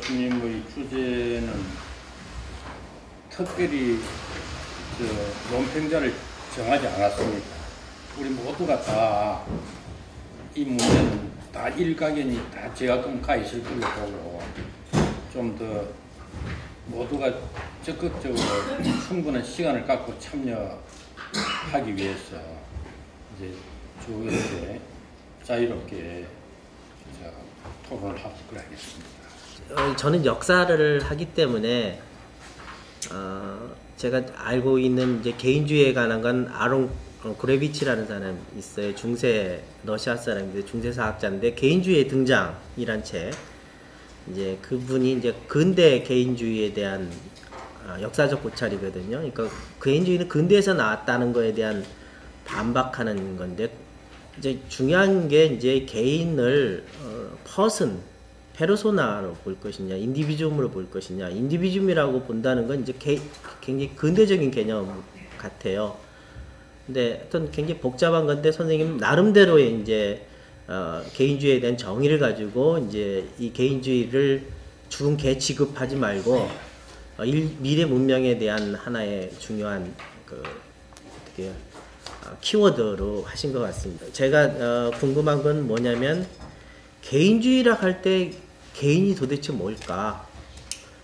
교수님의 주제는 특별히 논평자를 정하지 않았습니다. 우리 모두가 다 이 문제는 다 일가견이 다 제각각 가 있을 걸로 보고 좀 더 모두가 적극적으로 충분한 시간을 갖고 참여하기 위해서 이제 쭉 이렇게 자유롭게 토론을 하도록 하겠습니다. 저는 역사를 하기 때문에 제가 알고 있는 이제 개인주의에 관한 건 아론 그레비치라는 사람이 있어요. 중세 러시아 사람인데 중세 사학자인데 개인주의의 등장이란 책. 이제 그분이 이제 근대 개인주의에 대한 역사적 고찰이거든요. 그러니까 개인주의는 근대에서 나왔다는 거에 대한 반박하는 건데 이제 중요한 게 이제 개인을 퍼슨 페르소나로 볼 것이냐, 인디비주움으로 볼 것이냐. 인디비주움이라고 본다는 건 이제 굉장히 근대적인 개념 같아요. 근데 어떤 굉장히 복잡한 건데 선생님 나름대로의 이제 개인주의에 대한 정의를 가지고 이제 이 개인주의를 죽은 개 취급하지 말고 미래 문명에 대한 하나의 중요한 어떻게 키워드로 하신 것 같습니다. 제가 궁금한 건 뭐냐면 개인주의라 할 때 개인이 도대체 뭘까?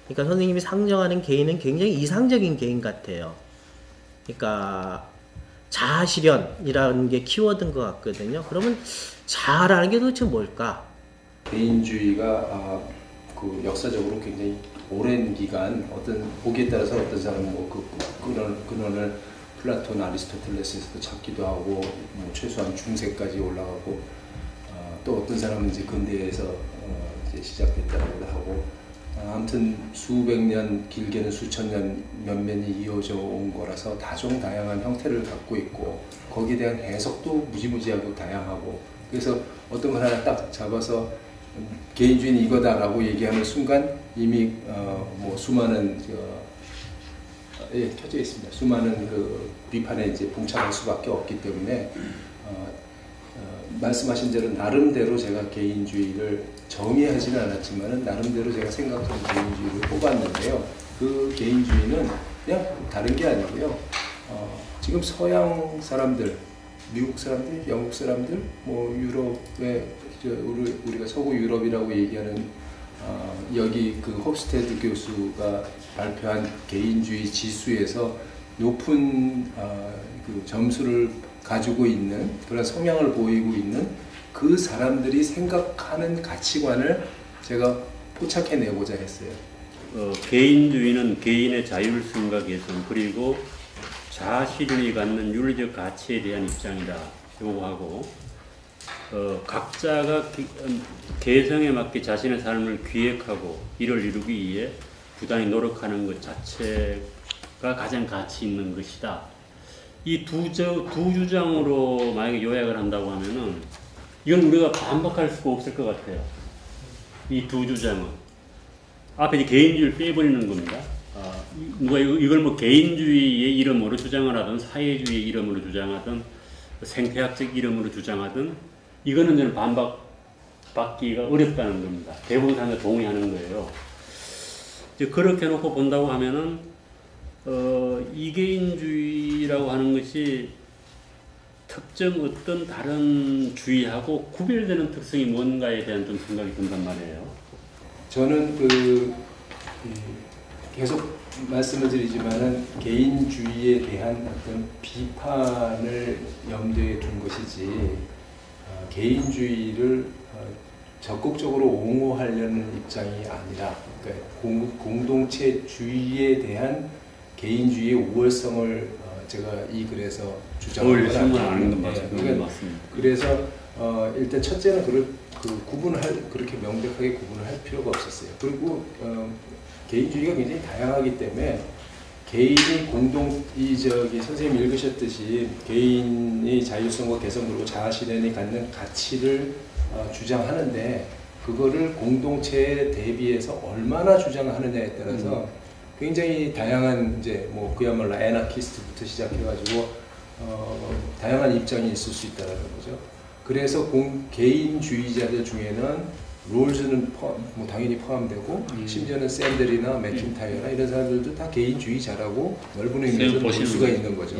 그러니까 선생님이 상정하는 개인은 굉장히 이상적인 개인 같아요. 그러니까 자아실현이라는 게 키워드인 것 같거든요. 그러면 자아라는 게 도대체 뭘까? 개인주의가 그 역사적으로 굉장히 오랜 기간 어떤 보기에 따라서 어떤 사람은 뭐 근원을 플라톤, 아리스토텔레스에서도 찾기도 하고 뭐 최소한 중세까지 올라가고 또 어떤 사람은 이제 근대에서 이제 시작됐다고도 하고 아무튼 수백 년, 길게는 수천 년 면면이 이어져 온 거라서 다종다양한 형태를 갖고 있고 거기에 대한 해석도 무지무지하고 다양하고 그래서 어떤 걸 하나 딱 잡아서 개인주의는 이거다라고 얘기하는 순간 이미 뭐 수많은 예, 켜져 있습니다. 수많은 그 비판에 이제 봉착할 수밖에 없기 때문에 말씀하신 대로 나름대로 제가 개인주의를 정의하지는 않았지만은 나름대로 제가 생각하는 개인주의를 뽑았는데요. 그 개인주의는 그냥 다른 게 아니고요. 지금 서양 사람들, 미국 사람들, 영국 사람들, 뭐 유럽의 우리가 서구 유럽이라고 얘기하는 여기 그 홉스테드 교수가 발표한 개인주의 지수에서 높은 그 점수를 가지고 있는 그런 성향을 보이고 있는 그 사람들이 생각하는 가치관을 제가 포착해내고자 했어요. 개인주의는 개인의 자율성과 개성 그리고 자아실현이 갖는 윤리적 가치에 대한 입장이다 요구하고 각자가 개성에 맞게 자신의 삶을 기획하고 이를 이루기 위해 부단히 노력하는 것 자체가 가장 가치 있는 것이다. 이 두 주장으로 만약에 요약을 한다고 하면은 이건 우리가 반박할 수가 없을 것 같아요. 이 두 주장은 앞에 이제 개인주의를 빼버리는 겁니다. 누가 이걸 뭐 개인주의의 이름으로 주장을 하든 사회주의의 이름으로 주장하든 생태학적 이름으로 주장하든 이거는 저는 반박받기가 어렵다는 겁니다. 대부분 사람들 동의하는 거예요. 이제 그렇게 놓고 본다고 하면은 이개인주의라고 하는 것이 특정 어떤 다른 주의하고 구별되는 특성이 뭔가에 대한 좀 생각이 든단 말이에요. 저는 계속 말씀을 드리지만은 개인주의에 대한 어떤 비판을 염두에 둔 것이지 개인주의를 적극적으로 옹호하려는 입장이 아니라 그러니까 공동체주의에 대한 개인주의의 우월성을 제가 이 글에서 주장하는 건 아닙니다. 맞습니다. 그래서 일단 첫째는 그렇게 명백하게 구분을 할 필요가 없었어요. 그리고 개인주의가 굉장히 다양하기 때문에 개인이 선생님 읽으셨듯이 개인이 자율성과 개성 그리고 자아실현이 갖는 가치를 주장하는데 그거를 공동체에 대비해서 얼마나 주장하느냐에 따라서 굉장히 다양한 이제 뭐 그야말로 애나키스트부터 시작해가지고 다양한 입장이 있을 수 있다는 거죠. 그래서 개인주의자들 중에는 롤즈는 뭐 당연히 포함되고 심지어는 샌들이나 맥킨타이어나 이런 사람들도 다 개인주의자라고 넓은 의미에서 볼 수가 있는 거죠.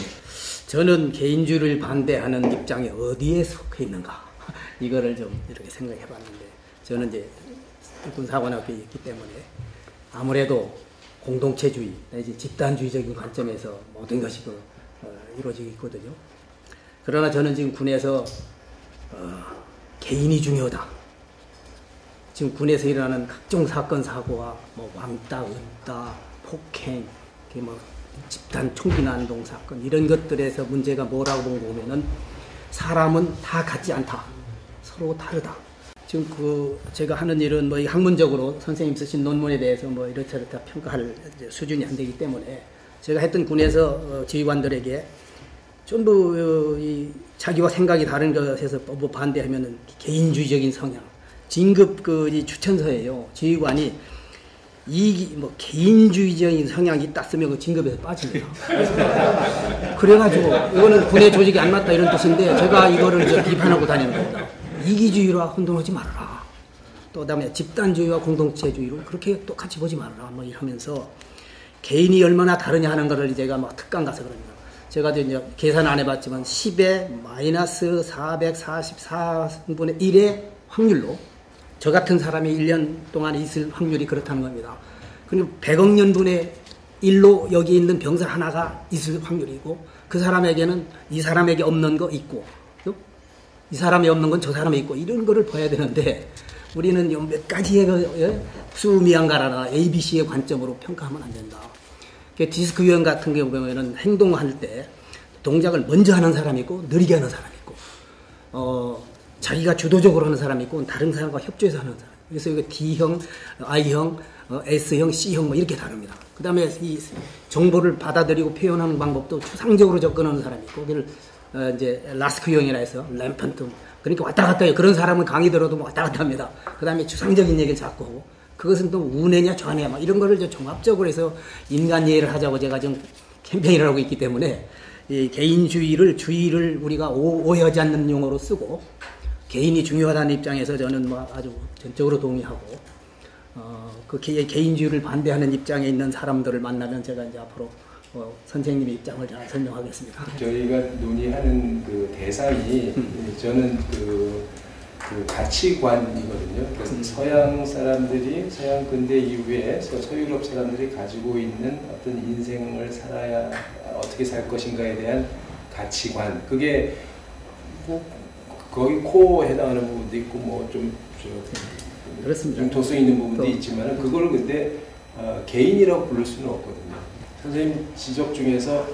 저는 개인주의를 반대하는 입장에 어디에 속해 있는가 이거를 좀 이렇게 생각해 봤는데 저는 이제 군사관학교에 있기 때문에 아무래도 공동체주의 내지 집단주의적인 관점에서 모든 것이 이루어지고 있거든요. 그러나 저는 지금 군에서 개인이 중요하다. 지금 군에서 일어나는 각종 사건 사고와 뭐 왕따, 은따, 폭행, 뭐 집단 총기 난동 사건 이런 것들에서 문제가 뭐라고 보면은 사람은 다 같지 않다. 서로 다르다. 지금 제가 하는 일은 뭐 학문적으로 선생님 쓰신 논문에 대해서 뭐 이렇다 평가할 수준이 안 되기 때문에 제가 했던 군에서 지휘관들에게 전부 자기와 생각이 다른 것에서 뭐 반대하면은 개인주의적인 성향, 진급 이 추천서예요. 지휘관이 뭐 개인주의적인 성향이 있다 쓰면 그 진급에서 빠집니다. 그래가지고 이거는 군의 조직이 안 맞다 이런 뜻인데 제가 이거를 이제 비판하고 다니는 겁니다. 이기주의와 혼동하지 말아라. 또 그다음에 집단주의와 공동체주의로 그렇게 똑같이 보지 말아라. 뭐 이러면서 개인이 얼마나 다르냐 하는 거를 제가 막 특강 가서 그럽니다. 제가 이제 계산 안 해봤지만 10의 마이너스 444분의 1의 확률로 저 같은 사람이 1년 동안 있을 확률이 그렇다는 겁니다. 그리고 100억 년분의 1로 여기 있는 병사 하나가 있을 확률이고 그 사람에게는 이 사람에게 없는 거 있고 이 사람이 없는 건 저 사람이 있고 이런 거를 봐야 되는데 우리는 몇 가지의 수미양가라나 ABC의 관점으로 평가하면 안 된다. 디스크 유형 같은 경우 보면은 행동할 때 동작을 먼저 하는 사람이 있고 느리게 하는 사람이 있고 자기가 주도적으로 하는 사람이 있고 다른 사람과 협조해서 하는 사람. 그래서 이거 D형, I형, S형, C형 뭐 이렇게 다릅니다. 그 다음에 이 정보를 받아들이고 표현하는 방법도 추상적으로 접근하는 사람이 있고 그걸 이제 라스크형이라 해서 램펀트 그러니까 왔다 갔다 해요. 그런 사람은 강의 들어도 왔다 갔다 합니다. 그 다음에 추상적인 얘기를 자꾸 하고 그것은 또 우뇌냐 좌뇌냐 막 이런 거를 종합적으로 해서 인간 이해를 하자고 제가 지금 캠페인을 하고 있기 때문에 이 개인주의를 우리가 오해하지 않는 용어로 쓰고 개인이 중요하다는 입장에서 저는 뭐 아주 전적으로 동의하고 그 개인주의를 반대하는 입장에 있는 사람들을 만나면 제가 이제 앞으로 선생님의 입장을 잘 설명하겠습니다. 저희가 논의하는 그 대상이 저는 그 가치관이거든요. 그래서 서양 사람들이 서양 근대 이후에 서유럽 사람들이 가지고 있는 어떤 인생을 살아야 어떻게 살 것인가에 대한 가치관. 그게 뭐 거기 코어에 해당하는 부분도 있고 뭐 좀 그렇습니다. 좀 도수 있는 부분도 있지만 그걸 근데 개인이라고 부를 수는 없거든요. 선생님 지적 중에서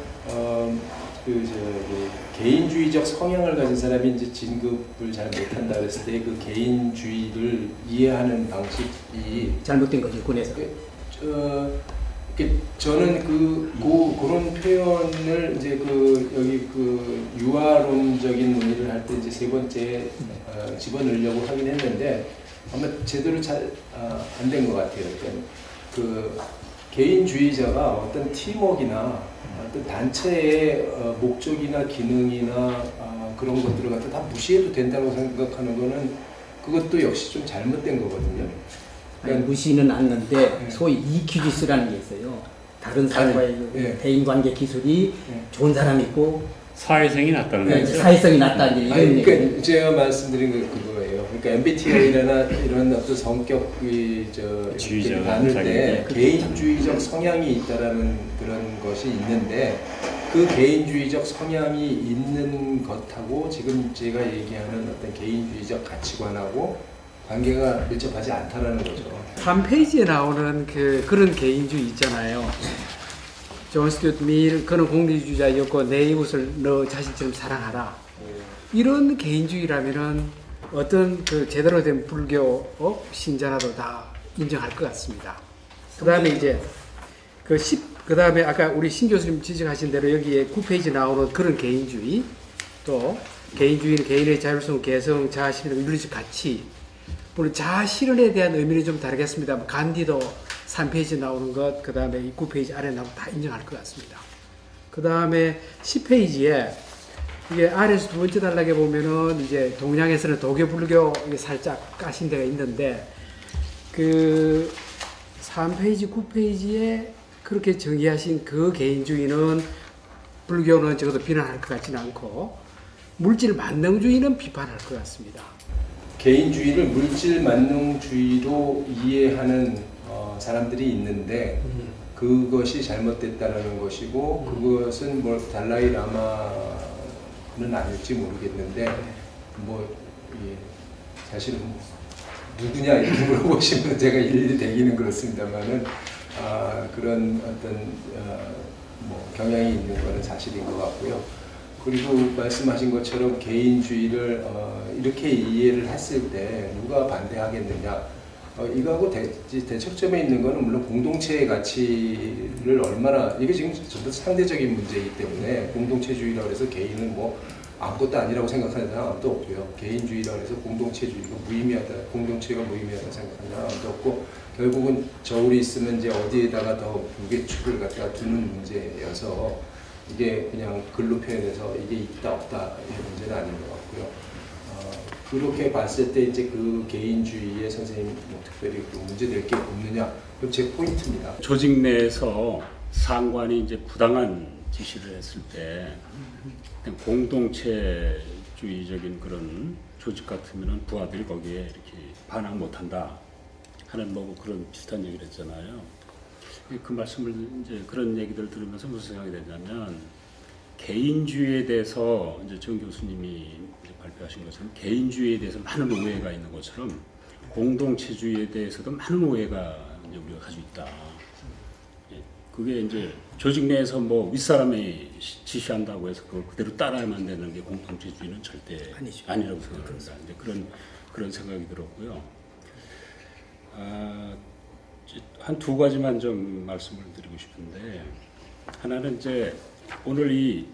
개인주의적 성향을 가진 사람이 이제 진급을 잘 못한다 그랬을 때 그 개인주의를 이해하는 방식이 잘못된 거죠 군에서. 저는 그런 표현을 이제 여기 유아론적인 논의를 할 때 이제 세 번째 집어넣으려고 하긴 했는데 아마 제대로 잘 안 된 것 같아요. 그러니까 개인주의자가 어떤 팀워크나 어떤 단체의 목적이나 기능이나 그런 것들을 갖다 다 무시해도 된다고 생각하는 거는 그것도 역시 좀 잘못된 거거든요. 그러니까 무시는 않는데 소위 EQ지수라는 게 있어요. 다른 사람과의 대인관계 기술이 좋은 사람이 있고 사회성이 낮다는 거죠. 사회성이 낮다는 이런 얘기. 그러니까 제가 말씀드린 게 그거예요. 그러니까 MBTI나 이런 어떤 성격이 나눌 때 개인주의적 성향이 있다라는 그런 것이 있는데 그 개인주의적 성향이 있는 것하고 지금 제가 얘기하는 어떤 개인주의적 가치관하고 관계가 밀접하지 않다라는 거죠. 3페이지에 나오는 그런 개인주의 있잖아요. 존 스튜어트 밀, 그는 공리주의자였고 내 이웃을 너 자신처럼 사랑하라. 이런 개인주의라면은 어떤 제대로 된 불교 신자라도 다 인정할 것 같습니다. 그 다음에 이제 그 다음에 아까 우리 신 교수님 지적하신 대로 여기에 9페이지 나오는 그런 개인주의, 또 개인주의는 개인의 자율성, 개성, 자아실현, 윤리적 가치, 물론 자아실현에 대한 의미는 좀 다르겠습니다. 간디도 3페이지 나오는 것, 그 다음에 9페이지 아래 나오고 다 인정할 것 같습니다. 그 다음에 10페이지에 이게 아래에서 두 번째 단락에 보면은 이제 동양에서는 도교 불교 이게 살짝 까신 데가 있는데 그 3페이지, 9페이지에 그렇게 정의하신 그 개인주의는 불교는 적어도 비난할 것 같지는 않고 물질 만능주의는 비판할 것 같습니다. 개인주의를 물질 만능주의로 이해하는 사람들이 있는데 그것이 잘못됐다는 것이고 그것은 뭐 달라이 라마는 아닐지 모르겠는데 뭐 사실은 누구냐 이렇게 물어보시면 제가 일일이 대기는 그렇습니다만은 그런 어떤 뭐 경향이 있는 것은 사실인 것 같고요. 그리고 말씀하신 것처럼 개인주의를 이렇게 이해를 했을 때 누가 반대하겠느냐? 이거하고 대척점에 있는 것은 물론 공동체의 가치를 얼마나 이게 지금 전부 상대적인 문제이기 때문에 공동체주의라고 해서 개인은 뭐 아무것도 아니라고 생각하는 사람 아무도 없고요. 개인주의라고 해서 공동체주의가 무의미하다, 공동체가 무의미하다 생각하는 사람 아무도 없고 결국은 저울이 있으면 이제 어디에다가 더 무게축을 갖다 두는 문제여서 이게 그냥 글로 표현해서 이게 있다 없다 이런 문제는 아닌 것 같고요. 그렇게 봤을 때 이제 그 개인주의에 선생님 뭐 특별히 그 문제될 게 없느냐? 그럼 제 포인트입니다. 조직 내에서 상관이 이제 부당한 지시를 했을 때 공동체주의적인 그런 조직 같으면은 부하들이 거기에 이렇게 반항 못한다 하는 뭐 그런 비슷한 얘기를 했잖아요. 그 말씀을 이제 그런 얘기들 들으면서 무슨 생각이 되냐면 개인주의에 대해서 이제 정 교수님이 이제 발표하신 것처럼 개인주의에 대해서 많은 오해가 있는 것처럼 공동체주의에 대해서도 많은 오해가 이제 우리가 가지고 있다. 그게 이제 조직 내에서 뭐 윗사람이 지시한다고 해서 그걸 그대로 따라야만 되는 게 공동체주의는 절대 아니라고 생각합니다. 이제 그런 생각이 들었고요. 한 두 가지만 좀 말씀을 드리고 싶은데 하나는 이제 오늘 이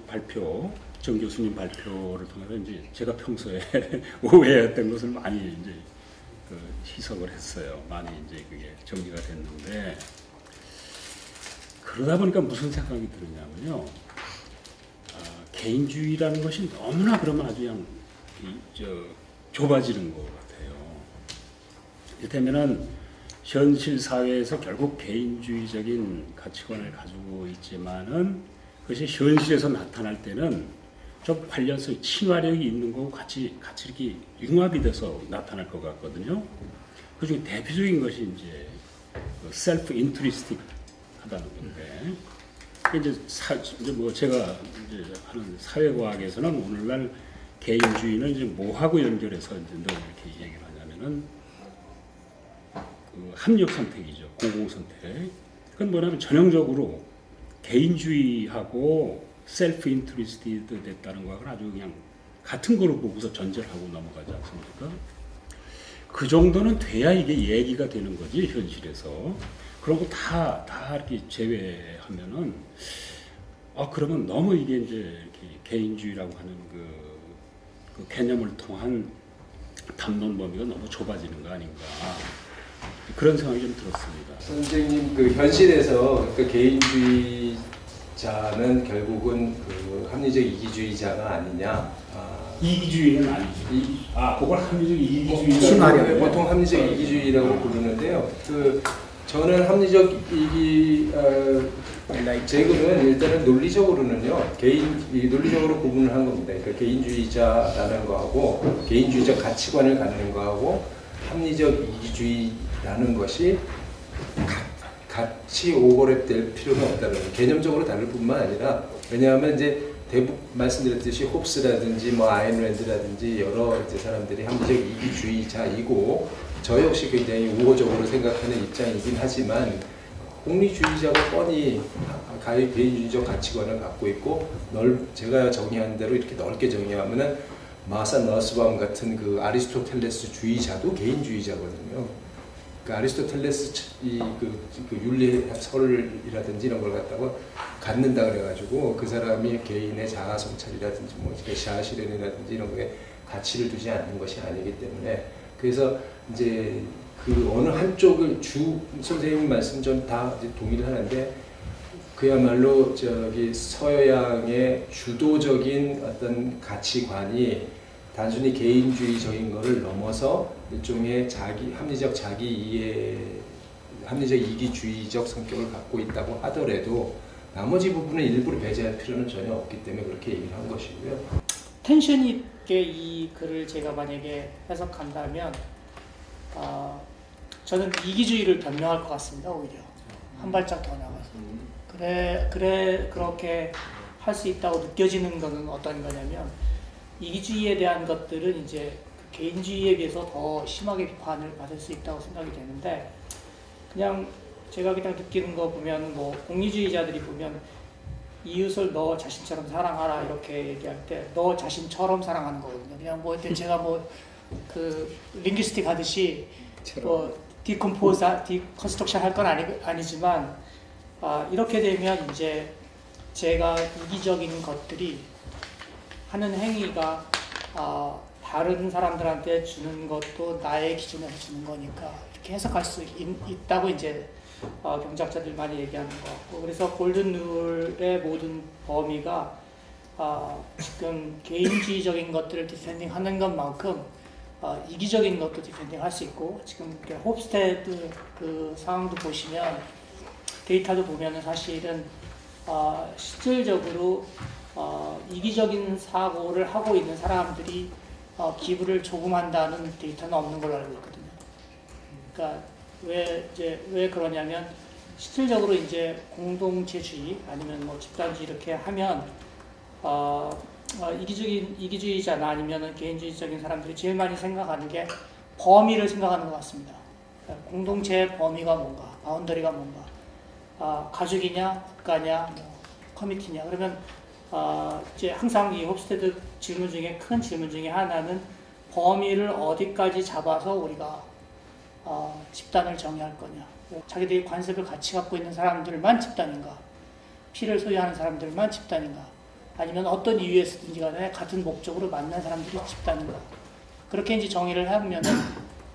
발표 정 교수님 발표를 통해서 이제 제가 평소에 오해했던 것을 많이 이제 희석을 했어요. 많이 이제 그게 정리가 됐는데 그러다 보니까 무슨 생각이 드느냐면요. 개인주의라는 것이 너무나 그러면 아주 그냥 좁아지는 것 같아요. 이를테면은 현실 사회에서 결국 개인주의적인 가치관을 가지고 있지만은 그것이 현실에서 나타날 때는 좀 관련성, 친화력이 있는 거고 같이 이렇게 융합이 돼서 나타날 것 같거든요. 그 중에 대표적인 것이 이제 셀프 인트리스틱 하다는 건데, 이제 뭐 제가 이제 하는 사회과학에서는 오늘날 개인주의는 이제 뭐하고 연결해서 이제 늘 이렇게 얘기를 하냐면은 그 합력 선택이죠. 공공 선택. 그건 뭐냐면 전형적으로 개인주의하고 셀프 인트리스티드 됐다는 거하고는 아주 그냥 같은 거로 보고서 전제를 하고 넘어가지 않습니까? 그 정도는 돼야 이게 얘기가 되는 거지 현실에서. 그런 거 다 이렇게 제외하면은 그러면 너무 이게 이제 이렇게 개인주의라고 하는 그 개념을 통한 담론 범위가 너무 좁아지는 거 아닌가. 그런 생각이 좀 들었습니다. 선생님 그 현실에서 그 개인주의자는 결국은 그 합리적 이기주의자가 아니냐? 이기주의는 아니죠. 그걸 합리적 이기주의. 친화력. 보통 합리적 이기주의라고 부르는데요. 저는 합리적 제거는 일단은 논리적으로는요. 논리적으로 구분을 한 겁니다. 그러니까 개인주의자라는 거하고 개인주의적 가치관을 갖는 거하고 합리적 이기주의라는 것이 같이 오버랩될 필요가 없다는 개념적으로 다를 뿐만 아니라 왜냐하면 이제 대부분 말씀드렸듯이 홉스라든지 뭐 아인랜드라든지 여러 이제 사람들이 합리적 이기주의자이고 저 역시 굉장히 우호적으로 생각하는 입장이긴 하지만 공리주의자가 뻔히 개인주의적 가치관을 갖고 있고 제가 정의한 대로 이렇게 넓게 정의하면은 마사 너스밤 같은 그 아리스토텔레스 주의자도 개인주의자거든요. 그 아리스토텔레스 그 윤리설이라든지 이런 걸 갖다가 갖는다 그래가지고 그 사람이 개인의 자아 성찰이라든지 뭐 자아 실현이라든지 이런 거에 가치를 두지 않는 것이 아니기 때문에 그래서 이제 그 어느 한쪽을 선생님 말씀 전 다 동의를 하는데 그야말로 저기 서양의 주도적인 어떤 가치관이 단순히 개인주의적인 것을 넘어서 일종의 합리적 합리적 이기주의적 성격을 갖고 있다고 하더라도 나머지 부분은 일부러 배제할 필요는 전혀 없기 때문에 그렇게 얘기를 한 것이고요. 텐션 있게 이 글을 제가 만약에 해석한다면 저는 이기주의를 변명할 것 같습니다. 오히려 한 발짝 더 나가서 그렇게 할 수 있다고 느껴지는 것은 어떤 거냐면 이기주의에 대한 것들은 이제 그 개인주의에 비해서 더 심하게 비판을 받을 수 있다고 생각이 되는데 그냥 제가 그냥 느끼는 거 보면 뭐 공리주의자들이 보면 이웃을 너 자신처럼 사랑하라 이렇게 얘기할 때 너 자신처럼 사랑하는 거거든요. 그냥 뭐 제가 뭐 그 링귀스틱 하듯이 뭐 디컨스트럭션 할 건 아니지만 이렇게 되면 이제 제가 이기적인 것들이 하는 행위가 다른 사람들한테 주는 것도 나의 기준에서 주는 거니까 이렇게 해석할 수 있다고 이제 경제학자들 많이 얘기하는 것 같고 그래서 골든 룰의 모든 범위가 지금 개인주의적인 것들을 디펜딩하는 것만큼 이기적인 것도 디펜딩할 수 있고 지금 홉스테드 그 상황도 보시면 데이터도 보면은 사실은 실질적으로 이기적인 사고를 하고 있는 사람들이 기부를 조금 한다는 데이터는 없는 걸로 알고 있거든요. 그러니까 왜 그러냐면 실질적으로 이제 공동체주의 아니면 뭐 집단주의 이렇게 하면 이기주의자나 아니면은 개인주의적인 사람들이 제일 많이 생각하는 게 범위를 생각하는 것 같습니다. 그러니까 공동체의 범위가 뭔가, 바운더리가 뭔가, 가족이냐, 국가냐, 뭐 커미티냐. 그러면 이제 항상 이 홉스테드 질문 중에 큰 질문 중에 하나는 범위를 어디까지 잡아서 우리가 집단을 정의할 거냐. 자기들이 관습을 같이 갖고 있는 사람들만 집단인가, 피를 소유하는 사람들만 집단인가, 아니면 어떤 이유에서든지 간에 같은 목적으로 만난 사람들이 집단인가. 그렇게 이제 정의를 해보면은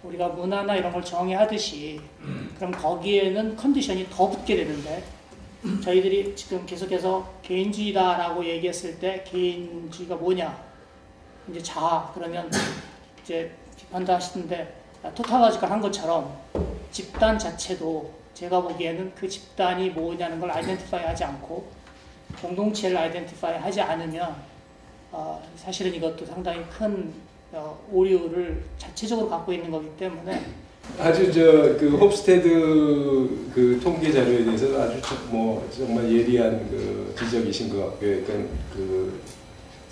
우리가 문화나 이런 걸 정의하듯이 그럼 거기에는 컨디션이 더 붙게 되는데 저희들이 지금 계속해서 개인주의다라고 얘기했을 때 개인주의가 뭐냐 이제 자아 그러면 이제 비판도 하시는데 토탈로지컬 한 것처럼 집단 자체도 제가 보기에는 그 집단이 뭐냐는 걸 아이덴티파이 하지 않고 공동체를 아이덴티파이 하지 않으면 사실은 이것도 상당히 큰 오류를 자체적으로 갖고 있는 거기 때문에 아주 그 홉스테드 그 통계 자료에 대해서 아주 뭐 정말 예리한 그 지적이신 것 같고요. 그러니까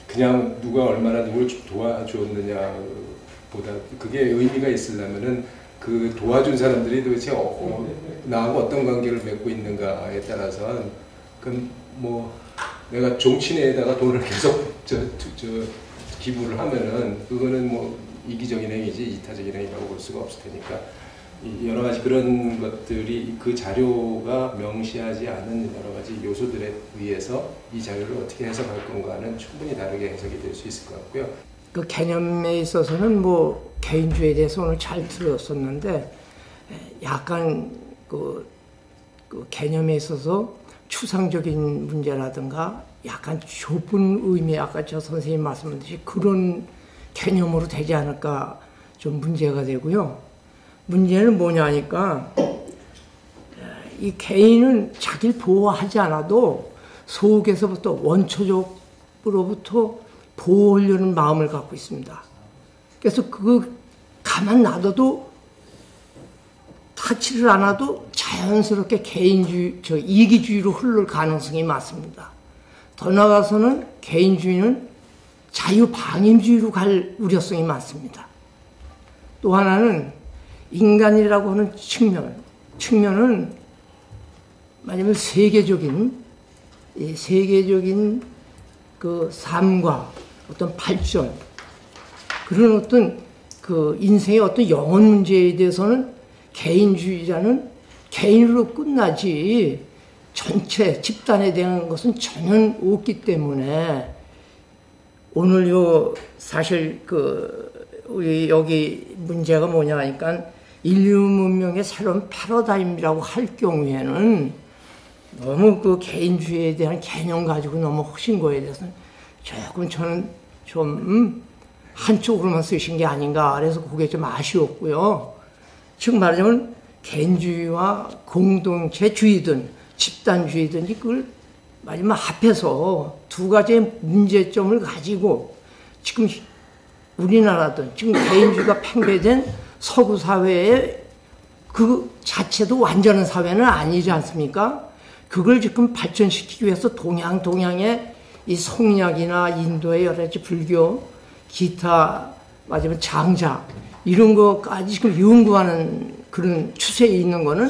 그냥 누가 얼마나 누굴 도와줬느냐 보다 그게 의미가 있으려면은 그 도와준 사람들이 도대체 나하고 어떤 관계를 맺고 있는가에 따라서 그럼 뭐 내가 종친회에다가 돈을 계속 기부를 하면은 그거는 뭐 이기적인 행위지 이타적인 행위라고 볼 수가 없을 테니까 여러 가지 그런 것들이 그 자료가 명시하지 않은 여러 가지 요소들에 의해서 이 자료를 어떻게 해석할 건가는 충분히 다르게 해석이 될 수 있을 것 같고요. 그 개념에 있어서는 뭐 개인주의에 대해서 오늘 잘 들었었는데 약간 그 개념에 있어서 추상적인 문제라든가 약간 좁은 의미 아까 저 선생님 말씀하셨듯이 그런 개념으로 되지 않을까 좀 문제가 되고요. 문제는 뭐냐니까 이 개인은 자기를 보호하지 않아도 속에서부터 원초적으로부터 보호하려는 마음을 갖고 있습니다. 그래서 가만 놔둬도 타치를 않아도 자연스럽게 개인주의, 이기주의로 흐를 가능성이 많습니다. 더 나아가서는 개인주의는 자유방임주의로 갈 우려성이 많습니다. 또 하나는 인간이라고 하는 측면은 말하자면 세계적인 그 삶과 어떤 발전, 그런 어떤 그 인생의 어떤 영혼 문제에 대해서는 개인주의자는 개인으로 끝나지 전체 집단에 대한 것은 전혀 없기 때문에 오늘 사실 우리 여기 문제가 뭐냐 하니까 인류 문명의 새로운 패러다임이라고 할 경우에는 너무 그 개인주의에 대한 개념 가지고 너무 하신 거에 대해서는 조금 저는 좀 한쪽으로만 쓰신 게 아닌가 그래서 그게 좀 아쉬웠고요. 즉 말하자면 개인주의와 공동체주의든 집단주의든지 그걸 마지막 합해서 두 가지의 문제점을 가지고 지금 우리나라든 지금 개인주의가 팽배된 서구 사회의 그 자체도 완전한 사회는 아니지 않습니까? 그걸 지금 발전시키기 위해서 동양의 이 성리학이나 인도의 여러 가지 불교, 기타, 맞으면 장자, 이런 것까지 지금 연구하는 그런 추세에 있는 거는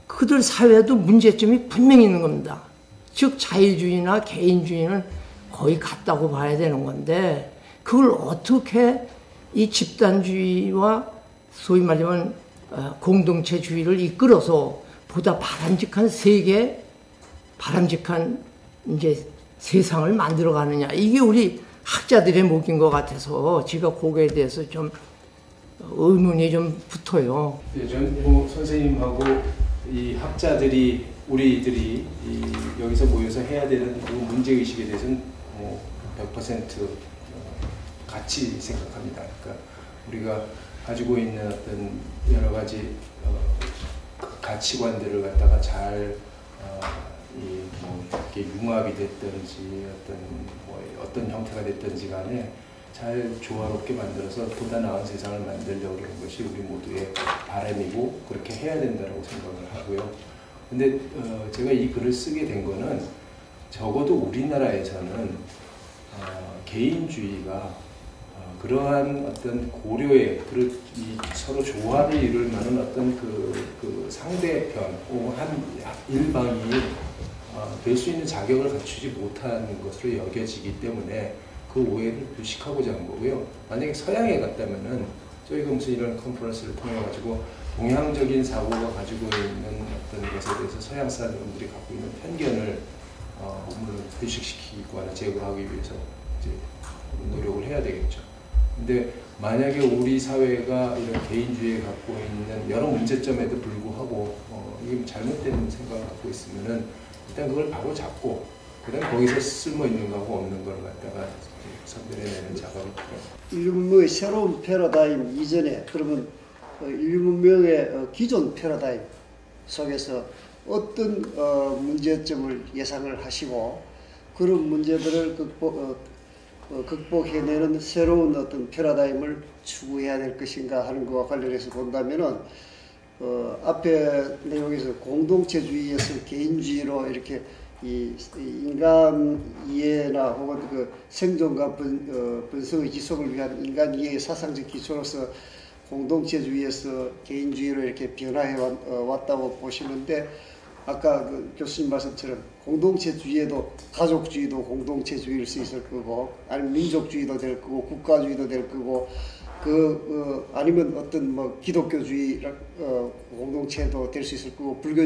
그들 사회에도 문제점이 분명히 있는 겁니다. 즉, 자유주의나 개인주의는 거의 같다고 봐야 되는 건데, 그걸 어떻게 이 집단주의와 소위 말하면 공동체주의를 이끌어서 보다 바람직한 세계, 바람직한 이제 세상을 만들어가느냐. 이게 우리 학자들의 목인 것 같아서 제가 거기에 대해서 좀 의문이 좀 붙어요. 네, 저는 뭐 선생님하고 이 학자들이 우리들이 여기서 모여서 해야 되는 그 문제의식에 대해서는 뭐 100% 같이 생각합니다. 그러니까 우리가 가지고 있는 어떤 여러 가지 가치관들을 갖다가 잘 뭐 이렇게 융합이 됐든지 어떤 형태가 됐든지 간에 잘 조화롭게 만들어서 보다 나은 세상을 만들려고 하는 것이 우리 모두의 바람이고 그렇게 해야 된다고 생각을 하고요. 근데 제가 이 글을 쓰게 된 거는 적어도 우리나라에서는 개인주의가 그러한 어떤 고려의 이 서로 조화를 이룰 만한 어떤 그 상대편 혹은 한 일방이 될 수 있는 자격을 갖추지 못하는 것으로 여겨지기 때문에 그 오해를 불식하고자 한 거고요. 만약에 서양에 갔다면은 저희가 무슨 이런 컨퍼런스를 통해 가지고 동양적인 사고가 가지고 있는 어떤 것에 대해서 서양 사람들이 갖고 있는 편견을 물론 불식시키거나 제거하기 위해서 이제 노력을 해야 되겠죠. 근데 만약에 우리 사회가 이런 개인주의에 갖고 있는 여러 문제점에도 불구하고 이게 잘못된 생각을 갖고 있으면은 일단 그걸 바로 잡고 그다음 거기서 쓸모 있는 거하고 없는 걸 갖다가 선별해내는 작업이 필요해요. 인류 문명의 새로운 패러다임 이전에 그러면 인류 문명의 기존 패러다임 속에서 어떤 문제점을 예상을 하시고 그런 문제들을 극복해내는 새로운 어떤 패러다임을 추구해야 될 것인가 하는 것과 관련해서 본다면은 앞에 내용에서 공동체주의에서 개인주의로 이렇게 이 인간 이해나 혹은 그 생존과 번성의 지속을 위한 인간 이해의 사상적 기초로서 공동체주의에서 개인주의로 이렇게 변화해 왔다고 보시는데 아까 그 교수님 말씀처럼 공동체주의에도 가족주의도 공동체주의일 수 있을 거고 아니면 민족주의도 될 거고 국가주의도 될 거고 아니면 어떤 뭐 기독교주의 공동체도 될 수 있을 거고 불교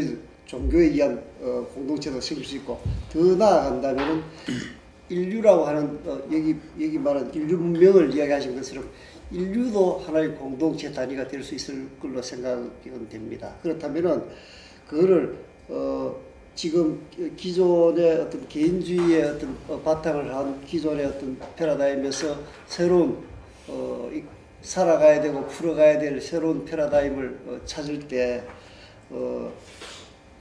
종교에 의한 공동체도 생길 수 있고 더 나아간다면은 인류라고 하는 여기 말한 인류 문명을 이야기하신 것처럼 인류도 하나의 공동체 단위가 될 수 있을 걸로 생각은 됩니다. 그렇다면은 그거를 지금 기존의 어떤 개인주의의 어떤 바탕을 한 기존의 어떤 패러다임에서 새로운 살아가야 되고 풀어가야 될 새로운 패러다임을 찾을 때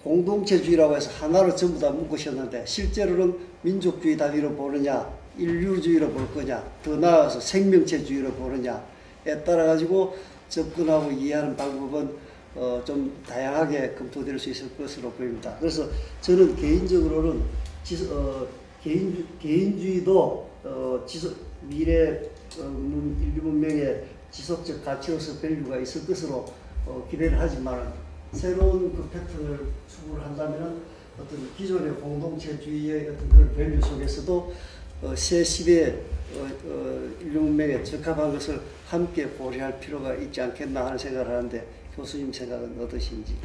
공동체주의라고 해서 하나로 전부 다 묶으셨는데 실제로는 민족주의 단위로 보느냐 인류주의로 볼 거냐 더 나아가서 생명체주의로 보느냐에 따라 가지고 접근하고 이해하는 방법은 좀 다양하게 검토될 수 있을 것으로 보입니다. 그래서 저는 개인적으로는 개인주의도 미래 인류 문명의 지속적 가치로서 밸류가 있을 것으로 기대를 하지만 새로운 그 패턴을 추구를 한다면 어떤 기존의 공동체주의의 어떤 그런 밸류 속에서도 새 시대의 인류 문명에 적합한 것을 함께 고려할 필요가 있지 않겠나 하는 생각을 하는데 교수님 생각은 어떠신지?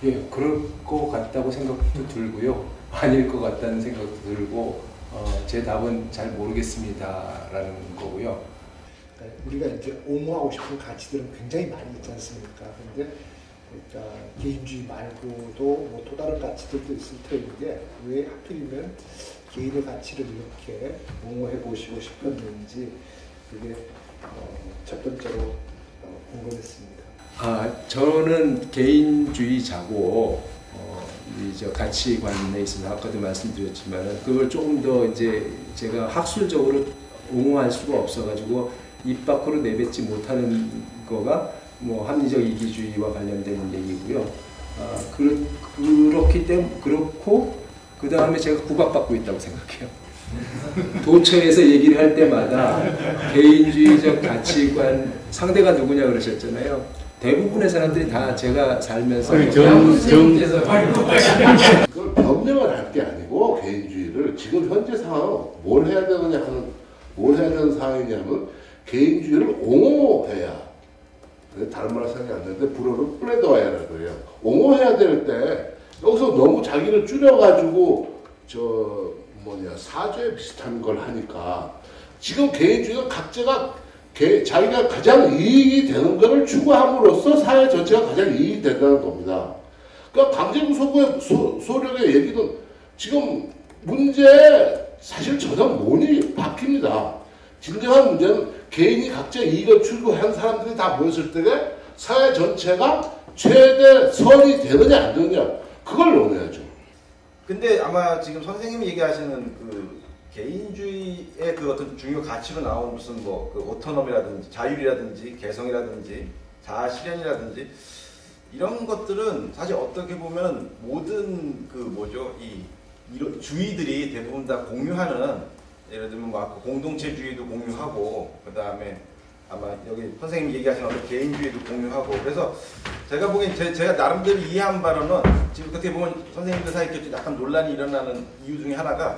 예, 그럴 것 같다고 생각도 들고요. 아닐 것 같다는 생각도 들고 제 답은 잘 모르겠습니다라는 거고요. 우리가 이제 옹호하고 싶은 가치들은 굉장히 많이 있지 않습니까? 근데 그러니까 개인주의 말고도 뭐 또 다른 가치들도 있을 텐데 왜 하필이면 개인의 가치를 이렇게 옹호해 보시고 싶었는지 그게 첫 번째로 궁금했습니다. 저는 개인주의자고 이 가치관에 있어서 아까도 말씀드렸지만 그걸 조금 더 이제 제가 학술적으로 옹호할 수가 없어가지고 입 밖으로 내뱉지 못하는 거가 뭐 합리적 이기주의와 관련된 얘기고요. 그렇기 때문에 그렇고 그 다음에 제가 구박받고 있다고 생각해요. 도처에서 얘기를 할 때마다 개인주의적 가치관 상대가 누구냐 그러셨잖아요. 대부분의 사람들이 다 제가 살면서 그걸 변명을 할 게 아니고 개인주의를 지금 현재 상황 뭘 해야 되느냐 하는 뭘 해야 되는 상황이냐면 개인주의를 옹호해야 다른 말을 생각이 안 나는데 불어를 플레도아야라고 그래요. 옹호해야 될 때 여기서 너무 자기를 줄여가지고 사죄 비슷한 걸 하니까 지금 개인주의가 각자가 자기가 가장 이익이 되는 것을 추구함으로써 사회 전체가 가장 이익이 된다는 겁니다. 그러니까 강제구 소력의 얘기는 지금 문제 사실 저는 논이 바뀝니다. 진정한 문제는 개인이 각자 이익을 추구한 사람들이 다 모였을 때 사회 전체가 최대 선이 되느냐 안 되느냐 그걸 논해야죠. 근데 아마 지금 선생님이 얘기하시는 그 개인주의의 그 어떤 중요 가치로 나온 무슨 뭐 그 오토노미라든지 자율이라든지 개성이라든지 자아 실현이라든지 이런 것들은 사실 어떻게 보면 모든 그 뭐죠 이런 주의들이 대부분 다 공유하는 예를 들면 뭐 공동체주의도 공유하고 그 다음에 아마 여기 선생님이 얘기하신 어떤 개인주의도 공유하고 그래서 제가 보기엔 제가 나름대로 이해한 바로는 지금 어떻게 보면 선생님들 사이에 약간 논란이 일어나는 이유 중에 하나가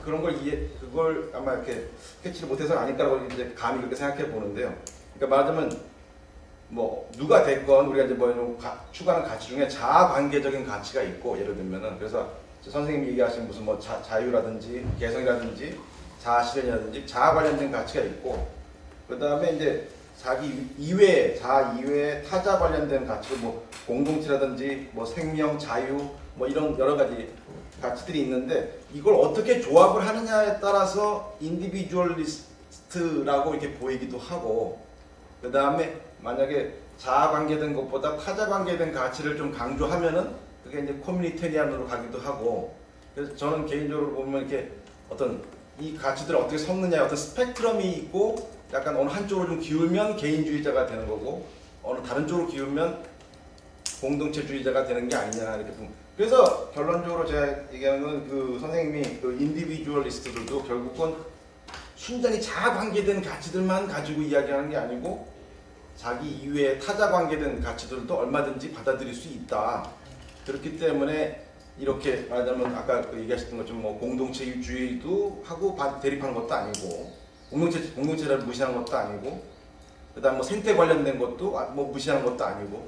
그런 걸 그걸 아마 이렇게 캐치를 못해서는 아닐까라고 이제 감히 그렇게 생각해 보는데요. 그러니까 말하자면 뭐 누가 됐건 우리가 이제 뭐 추구하는 가치 중에 자아관계적인 가치가 있고 예를 들면은 그래서 선생님이 얘기하신 무슨 뭐 자유라든지 개성이라든지 자아 실현이라든지 자아 관련된 가치가 있고 그 다음에 이제 자기 이외에 자아 이외에 타자 관련된 가치로 뭐 공동체라든지 뭐 생명 자유 뭐 이런 여러 가지 가치들이 있는데 이걸 어떻게 조합을 하느냐에 따라서 인디비주얼리스트라고 이렇게 보이기도 하고 그 다음에 만약에 자아 관계된 것보다 타자 관계된 가치를 좀 강조하면은 그게 이제 커뮤니테리안으로 가기도 하고 그래서 저는 개인적으로 보면 이렇게 어떤 이 가치들을 어떻게 섞느냐에 어떤 스펙트럼이 있고 약간 어느 한쪽으로 좀 기울면 개인주의자가 되는 거고 어느 다른 쪽으로 기울면 공동체주의자가 되는 게 아니냐 이렇게 좀 그래서 결론적으로 제가 얘기하는 건 그 선생님이 그 인디비주얼리스트들도 결국은 순전히 자아 관계된 가치들만 가지고 이야기하는 게 아니고 자기 이외에 타자 관계된 가치들도 얼마든지 받아들일 수 있다. 그렇기 때문에 이렇게 말하자면 아까 그 얘기하셨던 것처럼 뭐 공동체주의도 하고 대립하는 것도 아니고 공동체를 무시하는 것도 아니고 그다음 뭐 생태 관련된 것도 뭐 무시하는 것도 아니고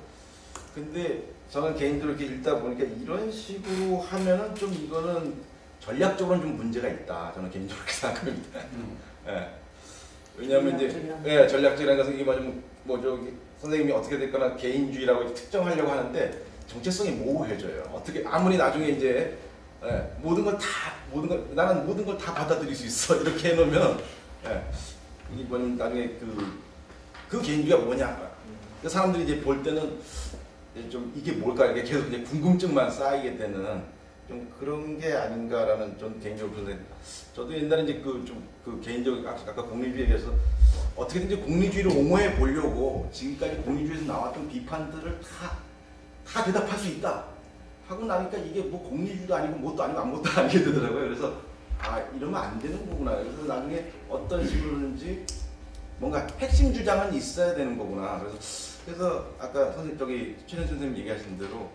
근데 저는 개인적으로 이렇게 읽다 보니까 이런 식으로 하면은 좀 이거는 전략적으로는 좀 문제가 있다. 저는 개인적으로 그렇게 생각합니다. 예. 왜냐하면 이제 전략적이라는 것은 이게 뭐 저기 선생님이 어떻게 됐거나 개인주의라고 특정하려고 하는데 정체성이 모호해져요. 어떻게 아무리 나중에 이제 나는 모든 걸 다 받아들일 수 있어 이렇게 해놓으면 이게 뭐냐면 나중에 그 개인주의가 뭐냐 그 사람들이 이제 볼 때는 좀 이게 뭘까 이렇게 계속 이제 궁금증만 쌓이게 되는 좀 그런 게 아닌가라는 좀 개인적으로 그런데 저도 옛날에 이제 그 개인적으로 아까 공리주의에 대해서 어떻게든지 공리주의를 옹호해 보려고 지금까지 공리주의에서 나왔던 비판들을 다 대답할 수 있다 하고 나니까 이게 뭐 공리주의도 아니고 뭣도 아니고 아무것도 아니게 되더라고요. 그래서 이러면 안 되는 거구나. 그래서 나중에 어떤 식으로든지 뭔가 핵심 주장은 있어야 되는 거구나. 그래서 아까 선생님 최현 선생님 얘기하신 대로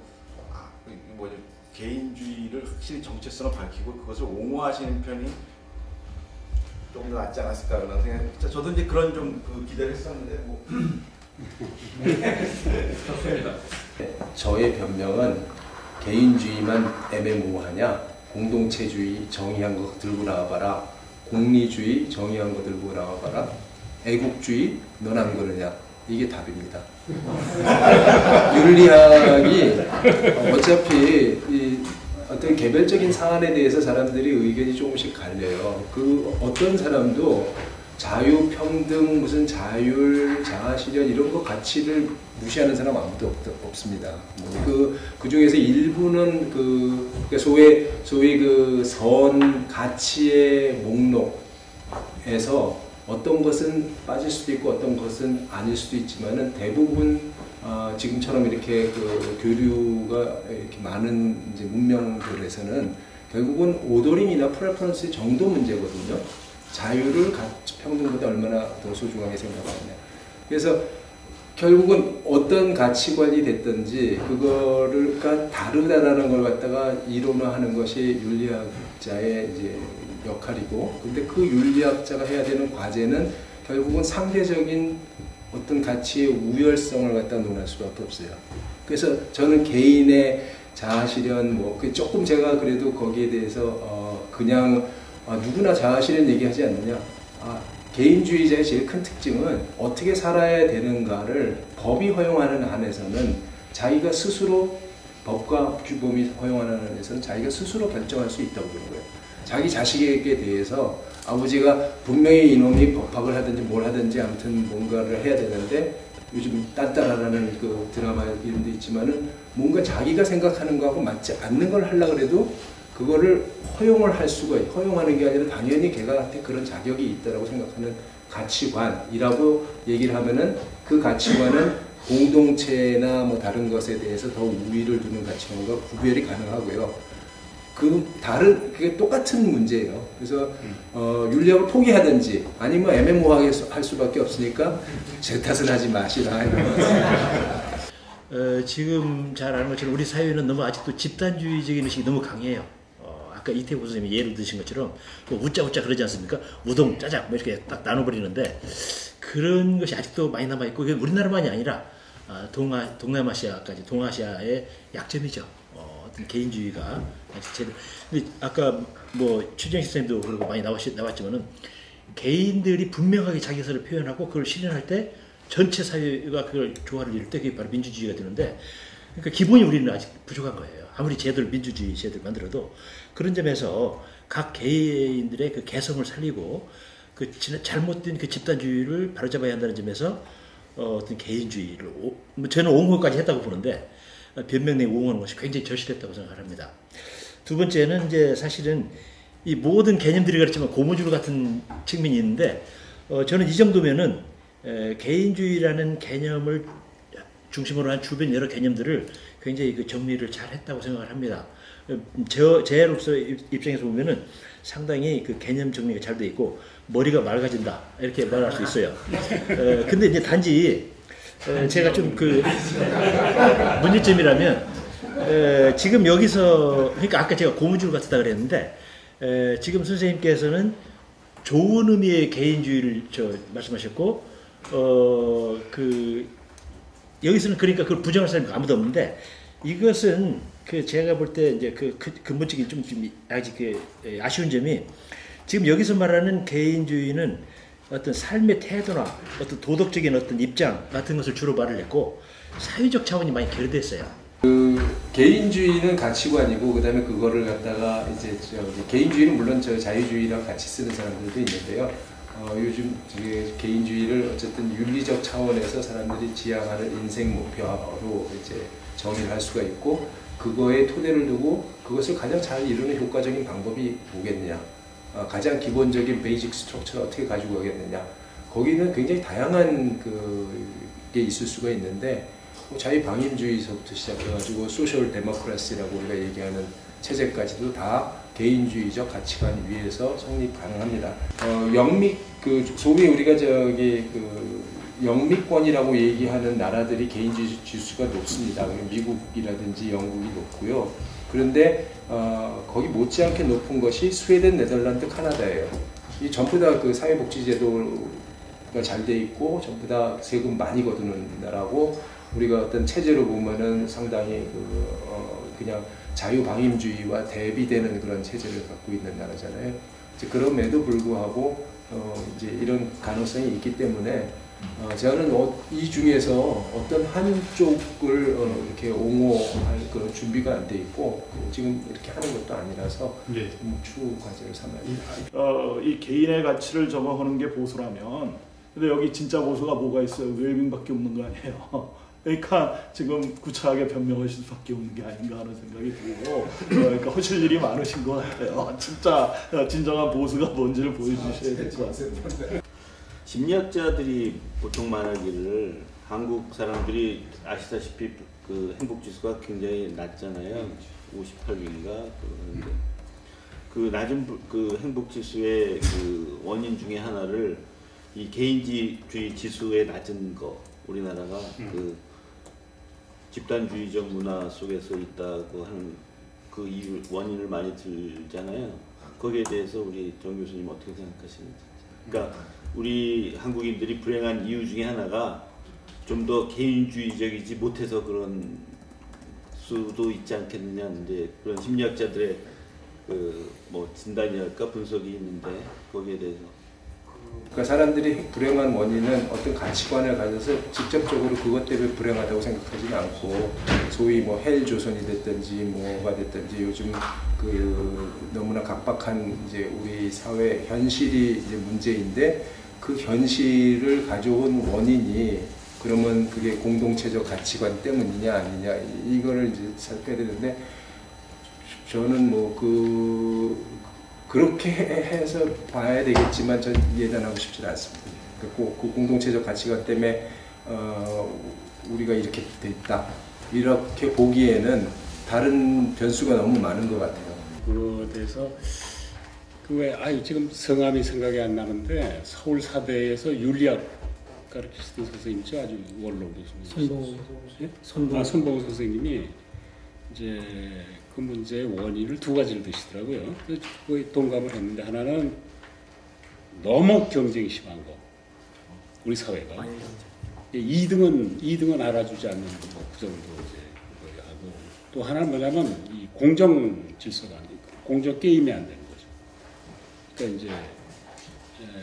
개인주의를 확실히 정체성을 밝히고 그것을 옹호하시는 편이 조금 더 낫지 않았을까 그런 생각. 저도 이제 그런 좀 기대를 했었는데 뭐. 좋습니다. 저의 변명은 개인주의만 애매모호하냐, 공동체주의 정의한 거 들고 나와봐라, 공리주의 정의한 거 들고 나와봐라, 애국주의 넌 안 그러냐 이게 답입니다. 윤리학이 어차피 이 어떤 개별적인 사안에 대해서 사람들이 의견이 조금씩 갈려요. 그 어떤 사람도 자유, 평등, 무슨 자율, 자아실현 이런 거 가치를 무시하는 사람 아무도 없습니다. 그 중에서 일부는 소위 그 선 가치의 목록에서 어떤 것은 빠질 수도 있고 어떤 것은 아닐 수도 있지만은 대부분 지금처럼 이렇게 그 교류가 이렇게 많은 이제 문명들에서는 결국은 오더링이나 프레퍼런스 정도 문제거든요. 자유를 평등보다 얼마나 더 소중하게 생각하느냐. 그래서 결국은 어떤 가치관이 됐든지 그거가 다르다라는 걸 갖다가 이론화하는 것이 윤리학자의 이제 역할이고, 근데 그 윤리학자가 해야 되는 과제는 결국은 상대적인 어떤 가치의 우열성을 갖다 논할 수밖에 없어요. 그래서 저는 개인의 자아실현 조금 제가 그래도 거기에 대해서 그냥 누구나 자아실현 얘기하지 않느냐. 개인주의자의 제일 큰 특징은 어떻게 살아야 되는가를 법이 허용하는 한에서는 자기가 스스로, 법과 규범이 허용하는 한에서는 자기가 스스로 결정할 수 있다고 그런 거예요. 자기 자식에게 대해서 아버지가 분명히 이놈이 법학을 하든지 뭘 하든지 아무튼 뭔가를 해야 되는데, 요즘 딴따라라는 그 드라마 이런 데 있지만은 뭔가 자기가 생각하는 거하고 맞지 않는 걸 하려고 해도 그거를 허용을 할 수가 있어요. 허용하는 게 아니라 당연히 걔한테 그런 자격이 있다라고 생각하는 가치관이라고 얘기를 하면은, 그 가치관은 공동체나 뭐 다른 것에 대해서 더 우위를 두는 가치관과 구별이 가능하고요. 그게 똑같은 문제예요. 그래서 윤리학을 포기하든지 아니면 애매모호하게 할 수밖에 없으니까 제 탓은 하지 마시라. 지금 잘 아는 것처럼 우리 사회는 너무 아직도 집단주의적인 의식이 너무 강해요. 아까 이태구 선생님이 예를 드신 것처럼 뭐 웃자 그러지 않습니까? 우동, 짜장 뭐 이렇게 딱 나눠버리는데, 그런 것이 아직도 많이 남아있고, 이게 우리나라만이 아니라 동남아시아까지, 동아시아의 약점이죠. 어떤 개인주의가 아직 제대로. 근데 아까 뭐 최정식 선생님도 그러고 많이 나왔지만은, 개인들이 분명하게 자기 것을 표현하고 그걸 실현할 때 전체 사회가 그걸 조화를 이룰 때 그게 바로 민주주의가 되는데, 그러니까 기본이 우리는 아직 부족한 거예요. 아무리 민주주의 제도를 만들어도. 그런 점에서 각 개인들의 그 개성을 살리고 그 잘못된 그 집단주의를 바로잡아야 한다는 점에서 어떤 개인주의를 저는 옹호까지 했다고 보는데, 변명내 옹호하는 것이 굉장히 절실했다고 생각합니다. 두 번째는 이제 사실은 이 모든 개념들이 그렇지만 고무줄 같은 측면이 있는데, 저는 이 정도면은 개인주의라는 개념을 중심으로 한 주변 여러 개념들을 굉장히 그 정리를 잘 했다고 생각을 합니다. 제로서 입장에서 보면은 상당히 그 개념 정리가 잘 돼 있고 머리가 맑아진다 이렇게 말할 수 있어요. 근데 이제 단지 제가 좀 그 문제점이라면, 지금 여기서, 그러니까 아까 제가 고무줄 같다 그랬는데, 지금 선생님께서는 좋은 의미의 개인주의를 말씀하셨고, 여기서는 그러니까 그걸 부정할 사람이 아무도 없는데, 이것은 제가 볼 때 이제 근본적인 좀 아직 아쉬운 점이, 지금 여기서 말하는 개인주의는 어떤 삶의 태도나 어떤 도덕적인 어떤 입장 같은 것을 주로 말을 했고, 사회적 차원이 많이 결여됐어요. 개인주의는 가치관이고, 그 다음에 그거를 갖다가 이제 개인주의는 물론 자유주의랑 같이 쓰는 사람들도 있는데요. 요즘 개인주의를 어쨌든 윤리적 차원에서 사람들이 지향하는 인생 목표로 이제 정의를 할 수가 있고, 그거에 토대를 두고 그것을 가장 잘 이루는 효과적인 방법이 뭐겠느냐, 가장 기본적인 베이직 스트럭처를 어떻게 가지고 가겠느냐, 거기는 굉장히 다양한 게 있을 수가 있는데, 자유방임주의서부터 시작해가지고 소셜 데모크라시라고 우리가 얘기하는 체제까지도 다 개인주의적 가치관 위에서 성립 가능합니다. 소위 우리가 영미권이라고 얘기하는 나라들이 개인주의 지수가 높습니다. 미국이라든지 영국이 높고요. 그런데 거기 못지않게 높은 것이 스웨덴, 네덜란드, 카나다예요. 이 전부 다 그 사회복지제도가 잘 돼 있고 전부 다 세금 많이 거두는 나라고, 우리가 어떤 체제로 보면은 상당히 그냥 자유방임주의와 대비되는 그런 체제를 갖고 있는 나라잖아요. 그럼에도 불구하고 이제 이런 가능성이 있기 때문에 저는 이 중에서 어떤 한쪽을 이렇게 옹호할 그런 준비가 안 돼 있고 지금 이렇게 하는 것도 아니라서 네. 추후 과제를 삼아야 됩니다. 이 개인의 가치를 적어하는 게 보수라면, 근데 여기 진짜 보수가 뭐가 있어요? 외민밖에 없는 거 아니에요? 그러니까 지금 구차하게 변명하실 수밖에 없는 게 아닌가 하는 생각이 들고, 그러니까 하실 일이 많으신 것 같아요. 진짜 진정한 보수가 뭔지를 보여주셔야 될 것 같습니다. 심리학자들이 보통 말하기를 한국 사람들이 아시다시피 그 행복지수가 굉장히 낮잖아요. 58위인가 그런데 그 낮은 그 행복지수의 그 원인 중에 하나를 이 개인주의 지수의 낮은 거, 우리나라가 그 집단주의적 문화 속에서 있다고 하는 그 이유 원인을 많이 들잖아요. 거기에 대해서 우리 정 교수님 어떻게 생각하시는지. 그러니까 우리 한국인들이 불행한 이유 중에 하나가 좀 더 개인주의적이지 못해서 그런 수도 있지 않겠느냐, 이제 그런 심리학자들의 그 뭐 진단이랄까 분석이 있는데 거기에 대해서. 그러니까 사람들이 불행한 원인은 어떤 가치관을 가져서 직접적으로 그것 때문에 불행하다고 생각하지는 않고 소위 뭐 헬조선이 됐든지 뭐가 됐든지 요즘 그 너무나 각박한 이제 우리 사회 현실이 이제 문제인데 그 현실을 가져온 원인이 그러면 그게 공동체적 가치관 때문이냐 아니냐 이거를 이제 살펴야 되는데 저는 뭐 그렇게 해서 봐야 되겠지만 전 예단하고 싶지는 않습니다. 그 공동체적 가치관 때문에 우리가 이렇게 됐다 이렇게 보기에는 다른 변수가 너무 많은 것 같아요. 그거에 대해서 지금 성함이 생각이 안 나는데 서울 사대에서 윤리학 가르치시던 선생님이죠. 아주 원로이십니다. 손봉 선생님이 이제 그 문제의 원인을 두 가지를 드시더라고요. 그래서 거의 동감을 했는데 하나는 너무 경쟁이 심한 거. 우리 사회가 2등은 알아주지 않는 그 정도 이제 하고 또 하나는 뭐냐면 이 공정 질서가 안 되니까 공정 게임이 안 되는 거죠. 그러니까 이제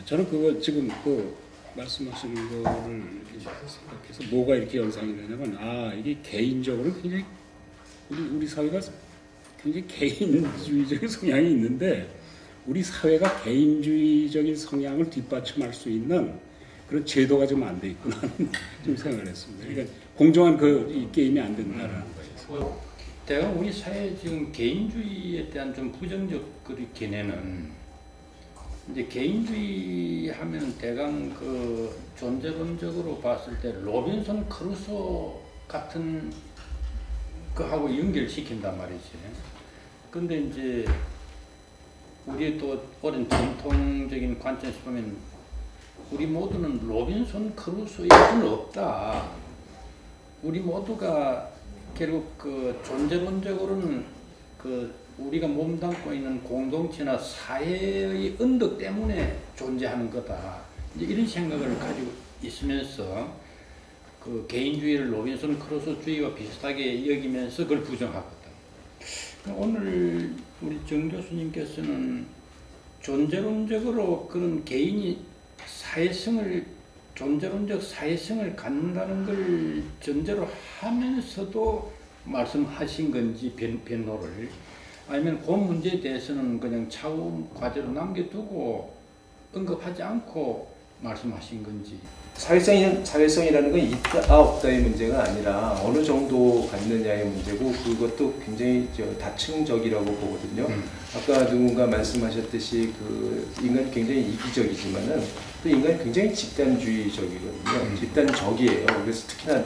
저는 그거 지금 그 말씀하시는 거를 생각해서 뭐가 이렇게 연상이 되냐면 이게 개인적으로 굉장히 우리 사회가 굉장히 개인주의적인 성향이 있는데 우리 사회가 개인주의적인 성향을 뒷받침할 수 있는 그런 제도가 좀 안 돼 있구나 좀 생각을 했습니다. 그러니까 공정한 이 게임이 안 된다라는 거예요. 대강 우리 사회 지금 개인주의에 대한 좀 부정적 그 견해는 이제 개인주의 하면 대강 그 존재론적으로 봤을 때 로빈슨 크루소 같은 그하고 연결시킨단 말이지. 근데 이제 우리 또 오랜 전통적인 관점에서 보면 우리 모두는 로빈슨 크루소일 수는 없다. 우리 모두가 결국 그 존재론적으로는 그 우리가 몸담고 있는 공동체나 사회의 언덕 때문에 존재하는 거다. 이제 이런 생각을 가지고 있으면서 그 개인주의를 로빈슨 크루소주의와 비슷하게 여기면서 그걸 부정하거든. 오늘 우리 정 교수님께서는 존재론적으로 그런 개인이 존재론적 사회성을 갖는다는 걸 전제로 하면서도 말씀하신 건지 변호를 아니면 그 문제에 대해서는 그냥 차후 과제로 남겨두고 언급하지 않고 말씀하신 건지. 사회성이라는 건 있다 없다의 문제가 아니라 어느 정도 갖느냐의 문제고 그것도 굉장히 다층적이라고 보거든요. 아까 누군가 말씀하셨듯이 그 인간이 굉장히 이기적이지만은 또 인간이 굉장히 집단주의적이거든요. 집단적이에요. 그래서 특히나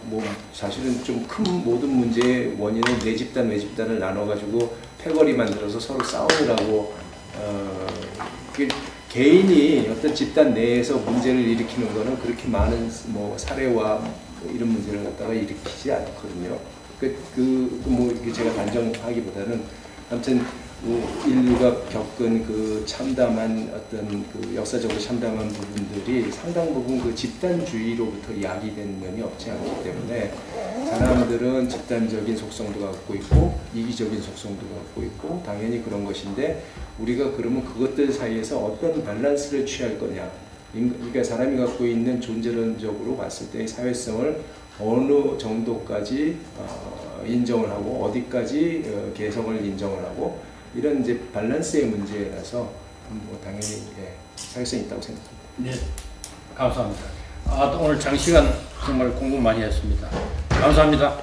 뭐 사실은 좀 큰 모든 문제의 원인은 내 집단 외 집단을 나눠가지고 패거리 만들어서 서로 싸우느라고 개인이 어떤 집단 내에서 문제를 일으키는 거는 그렇게 많은 뭐 사례와 이런 문제를 갖다가 일으키지 않거든요. 뭐 제가 단정하기보다는 아무튼 인류가 겪은 그 참담한 어떤 그 역사적으로 참담한 부분들이 상당 부분 그 집단주의로부터 야기된 면이 없지 않기 때문에 사람들은 집단적인 속성도 갖고 있고 이기적인 속성도 갖고 있고 당연히 그런 것인데 우리가 그러면 그것들 사이에서 어떤 밸런스를 취할 거냐 그러니까 사람이 갖고 있는 존재론적으로 봤을 때 사회성을 어느 정도까지 인정을 하고 어디까지 개성을 인정을 하고 이런 이제 밸런스의 문제라서 뭐 당연히 사회성이 있다고 생각합니다. 네, 감사합니다. 오늘 장시간 정말 공부 많이 했습니다. 감사합니다.